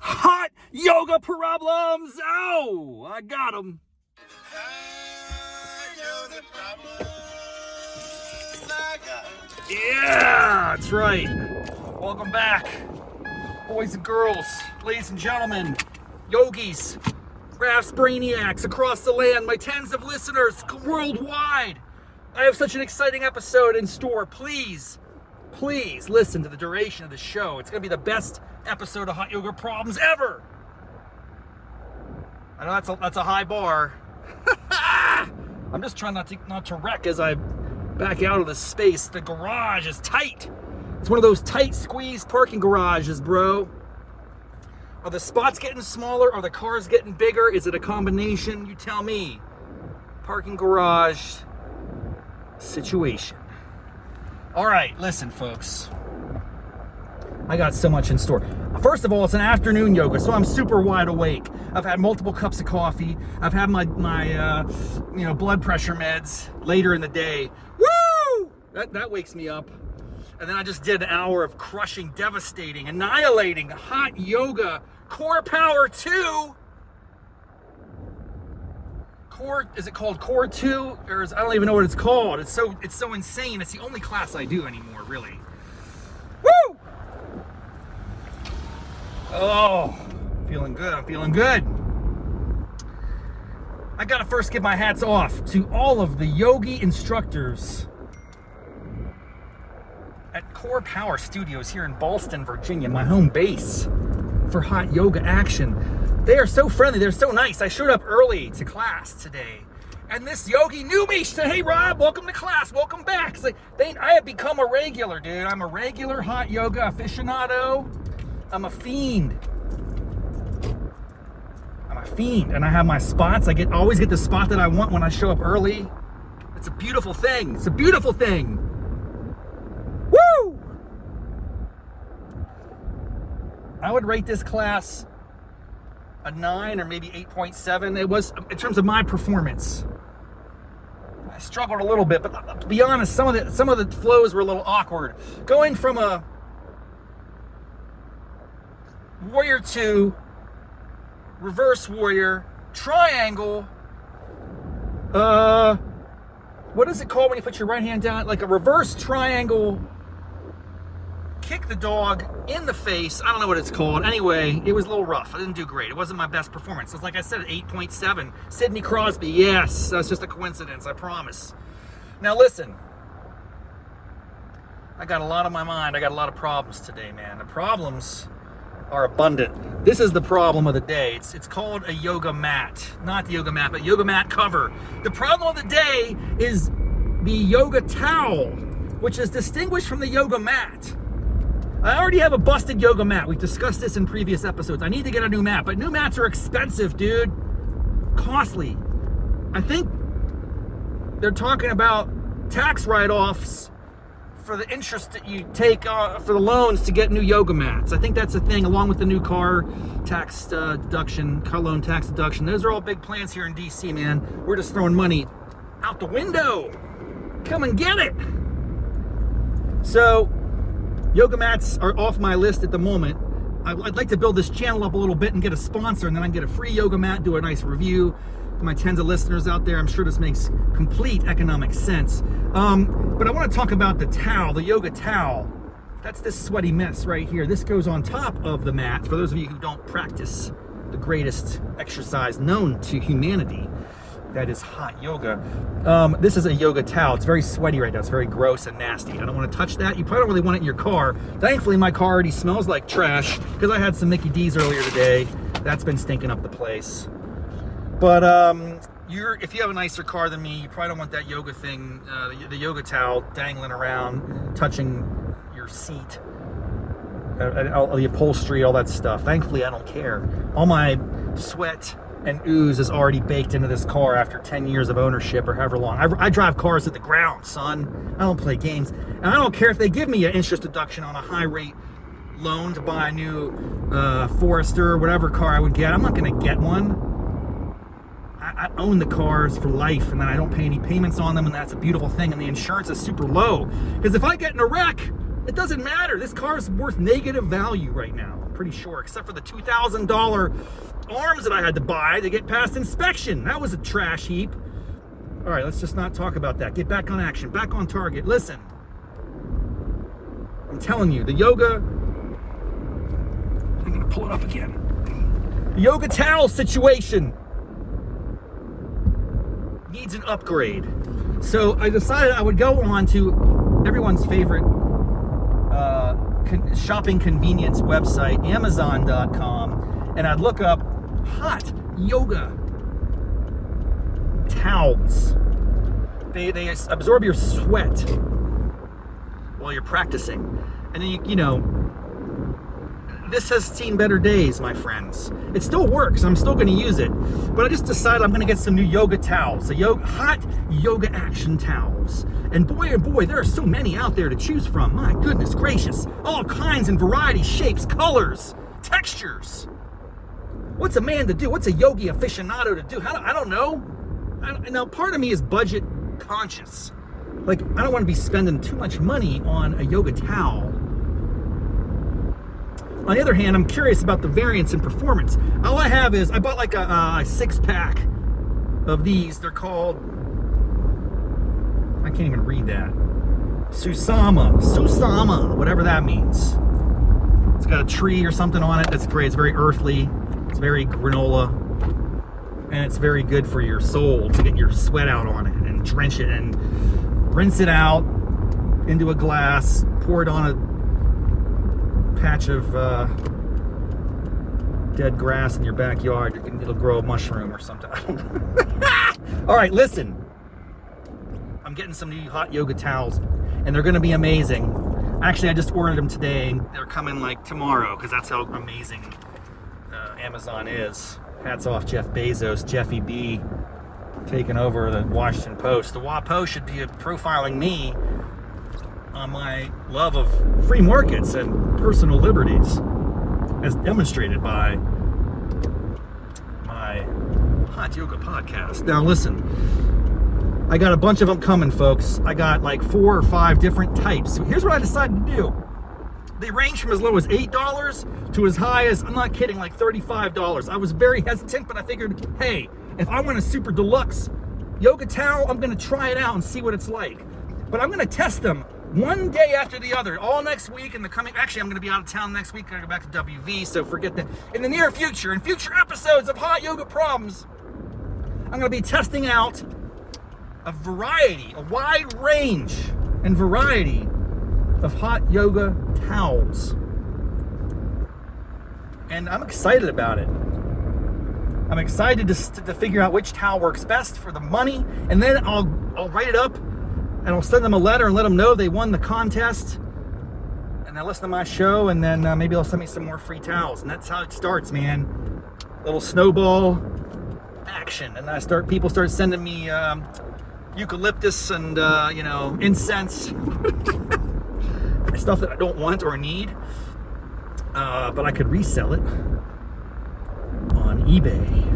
hot yoga problems. Oh, I got them. Yeah, that's right. Welcome back, boys and girls, ladies and gentlemen, yogis, Raff's brainiacs across the land, my tens of listeners worldwide. I have such an exciting episode in store. Please listen to the duration of the show. It's going to be the best episode of Hot Yoga Problems ever. I know that's a high bar. I'm just trying not to wreck as I back out of the space. The garage is tight. It's one of those tight squeeze parking garages, bro. Are the spots getting smaller? Are the cars getting bigger? Is it a combination? You tell me. Parking garage situation. All right, listen, folks. I got so much in store. First of all, it's an afternoon yoga, so I'm super wide awake. I've had multiple cups of coffee. I've had my blood pressure meds later in the day. Woo! That wakes me up. And then I just did an hour of crushing, devastating, annihilating hot yoga. CorePower 2. Is it called Core 2? Or I don't even know what it's called. It's so insane. It's the only class I do anymore, really. Woo! Oh, feeling good. I'm feeling good. I gotta first give my hats off to all of the yogi instructors at CorePower Studios here in Ballston, Virginia, my home base for hot yoga action. They are so friendly. They're so nice. I showed up early to class today, and this yogi knew me. She said, "Hey, Rob, welcome to class. Welcome back." It's like I have become a regular, dude. I'm a regular hot yoga aficionado. I'm a fiend. And I have my spots. I always get the spot that I want when I show up early. It's a beautiful thing. It's a beautiful thing. Woo! I would rate this class a 9 or maybe 8.7. It was, in terms of my performance. I struggled a little bit, but to be honest, some of the flows were a little awkward. Going from a warrior 2, reverse warrior, triangle, what is it called when you put your right hand down? Like a reverse triangle, kick the dog in the face. I don't know what it's called. Anyway, it was a little rough. I didn't do great. It wasn't my best performance. It's like I said, 8.7. Sidney Crosby, yes, that's just a coincidence, I promise. Now listen, I got a lot on my mind. I got a lot of problems today, man. The problems are abundant. This is the problem of the day. It's called a yoga mat. Not the yoga mat, but yoga mat cover. The problem of the day is the yoga towel, which is distinguished from the yoga mat. I already have a busted yoga mat. We've discussed this in previous episodes. I need to get a new mat, but new mats are expensive, dude. Costly. I think they're talking about tax write-offs for the interest that you take for the loans to get new yoga mats. I think that's a thing, along with the new car tax deduction, car loan tax deduction. Those are all big plans here in DC, man. We're just throwing money out the window. Come and get it. So, yoga mats are off my list at the moment. I'd like to build this channel up a little bit and get a sponsor, and then I can get a free yoga mat, do a nice review. To my tens of listeners out there, I'm sure this makes complete economic sense. But I want to talk about the towel, the yoga towel. That's this sweaty mess right here. This goes on top of the mat. For those of you who don't practice the greatest exercise known to humanity, that is hot yoga. This is a yoga towel. It's very sweaty right now. It's very gross and nasty. I don't want to touch that. You probably don't really want it in your car. Thankfully, my car already smells like trash because I had some Mickey D's earlier today. That's been stinking up the place. But if you have a nicer car than me, you probably don't want that yoga thing, the yoga towel dangling around, touching your seat, the upholstery, all that stuff. Thankfully, I don't care. All my sweat and ooze is already baked into this car after 10 years of ownership or however long. I drive cars to the ground, son. I don't play games. And I don't care if they give me an interest deduction on a high rate loan to buy a new Forester or whatever car I would get. I'm not going to get one. I own the cars for life, and then I don't pay any payments on them, and that's a beautiful thing, and the insurance is super low. Because if I get in a wreck, It doesn't matter. This car is worth negative value right now, I'm pretty sure, except for the $2,000 arms that I had to buy to get past inspection. That was a trash heap. All right, let's just not talk about that. Get back on action, back on target. Listen, I'm telling you, the yoga, I'm gonna pull it up again. The yoga towel situation needs an upgrade. So I decided I would go on to everyone's favorite shopping convenience website, Amazon.com, and I'd look up hot yoga towels. They absorb your sweat while you're practicing. And then, you know, this has seen better days, my friends. It still works. I'm still going to use it. But I just decided I'm going to get some new yoga towels, hot yoga action towels. And boy, oh boy, there are so many out there to choose from. My goodness gracious. All kinds and varieties, shapes, colors, textures. What's a man to do? What's a yogi aficionado to do? I don't know. Now, part of me is budget conscious. Like, I don't want to be spending too much money on a yoga towel. On the other hand, I'm curious about the variance in performance. All I have is, I bought like a 6-pack of these. They're called, I can't even read that. Susama, whatever that means. It's got a tree or something on it. That's great. It's very earthly. It's very granola. And it's very good for your soul to get your sweat out on it and drench it and rinse it out into a glass, pour it on a patch of dead grass in your backyard. It'll grow a mushroom or something. All right, listen. I'm getting some new hot yoga towels, and they're going to be amazing. Actually, I just ordered them today, and they're coming like tomorrow, because that's how amazing Amazon is. Hats off Jeff Bezos, Jeffy B, taking over the Washington Post. The WAPO should be profiling me on my love of free markets and personal liberties, as demonstrated by my hot yoga podcast. Now listen, I got a bunch of them coming, folks. I got like 4 or 5 different types. So here's what I decided to do. They range from as low as $8 to as high as, I'm not kidding, like $35. I was very hesitant, but I figured, hey, if I want a super deluxe yoga towel, I'm gonna try it out and see what it's like. But I'm gonna test them one day after the other, all next week in the coming, actually I'm gonna be out of town next week. I gotta go back to WV, so forget that. In the near future, in future episodes of Hot Yoga Problems, I'm gonna be testing out a variety, a wide range and variety of hot yoga towels. And I'm excited about it. I'm excited to figure out which towel works best for the money, and then I'll write it up and I'll send them a letter and let them know they won the contest, and they'll listen to my show, and then maybe they'll send me some more free towels. And that's how it starts, man. Little snowball action. And people start sending me eucalyptus and incense. Stuff that I don't want or need, but I could resell it on eBay.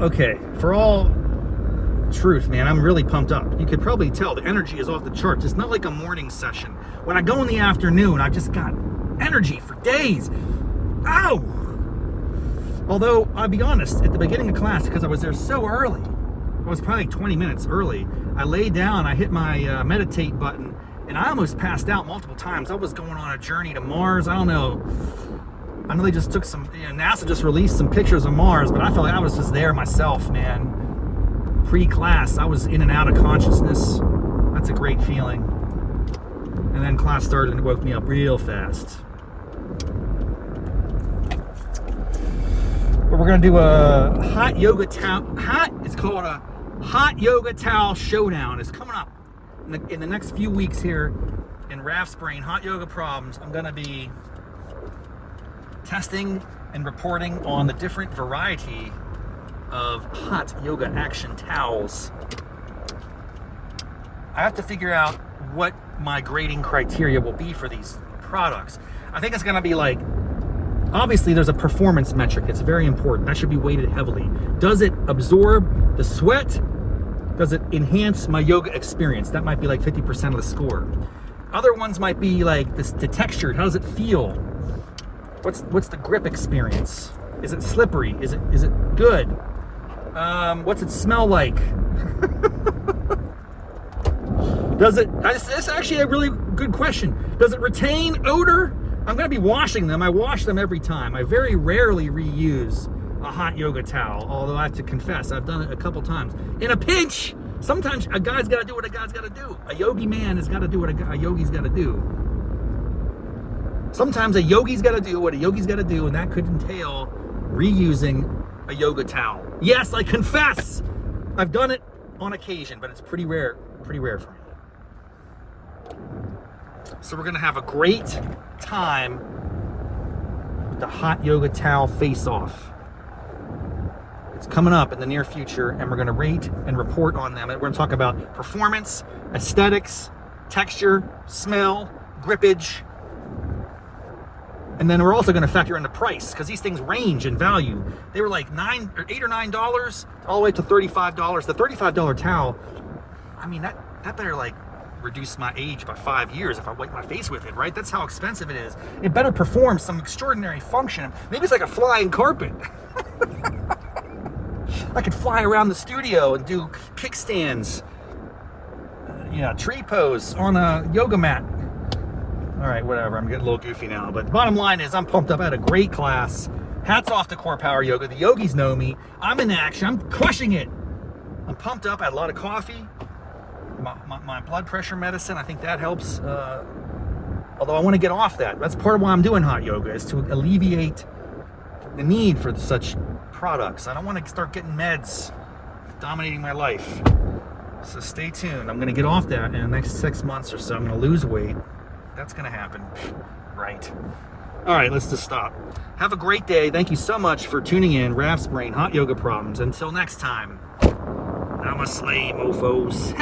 Okay, for all truth, man, I'm really pumped up. You could probably tell the energy is off the charts. It's not like a morning session. When I go in the afternoon, I've just got energy for days. Ow! Although, I'll be honest, at the beginning of class, because I was there so early, I was probably 20 minutes early, I laid down, I hit my meditate button, and I almost passed out multiple times. I was going on a journey to Mars. I don't know. I know they just took some, NASA just released some pictures of Mars, but I felt like I was just there myself, man. Pre-class, I was in and out of consciousness. That's a great feeling. And then class started and it woke me up real fast. But we're gonna do a hot yoga towel. It's called a hot yoga towel showdown. It's coming up. In the next few weeks here in Raff's Brain, Hot Yoga Problems, I'm going to be testing and reporting on the different variety of hot yoga action towels. I have to figure out what my grading criteria will be for these products. I think it's going to be like, obviously there's a performance metric. It's very important. That should be weighted heavily. Does it absorb the sweat? Does it enhance my yoga experience? That might be like 50% of the score. Other ones might be like this, the texture. How does it feel? What's the grip experience? Is it slippery? Is it good? What's it smell like? That's actually a really good question. Does it retain odor? I'm gonna be washing them. I wash them every time. I very rarely reuse a hot yoga towel, although I have to confess, I've done it a couple times. In a pinch, sometimes a guy's gotta do what a guy's gotta do. A yogi man has gotta do what a yogi's gotta do. Sometimes a yogi's gotta do what a yogi's gotta do, and that could entail reusing a yoga towel. Yes, I confess, I've done it on occasion, but it's pretty rare for me. So we're gonna have a great time with the hot yoga towel face-off. It's coming up in the near future, and we're gonna rate and report on them. And we're gonna talk about performance, aesthetics, texture, smell, grippage. And then we're also gonna factor in the price, because these things range in value. They were like $8 or $9 all the way to $35. The $35 towel, I mean, that better like reduce my age by 5 years if I wipe my face with it, right? That's how expensive it is. It better perform some extraordinary function. Maybe it's like a flying carpet. I could fly around the studio and do kickstands, tree pose on a yoga mat. All right, whatever, I'm getting a little goofy now, but the bottom line is I'm pumped up. I had a great class. Hats off to CorePower Yoga. The yogis know me. I'm in action. I'm crushing it. I'm pumped up. I had a lot of coffee. My blood pressure medicine, I think that helps. Although I want to get off that. That's part of why I'm doing hot yoga, is to alleviate the need for such products. I don't want to start getting meds dominating my life. So stay tuned. I'm going to get off that in the next 6 months or so. I'm going to lose weight. That's going to happen. Right. All right, let's just stop. Have a great day. Thank you so much for tuning in. Raff's Brain, Hot Yoga Problems. Until next time, I'm a slay, mofos.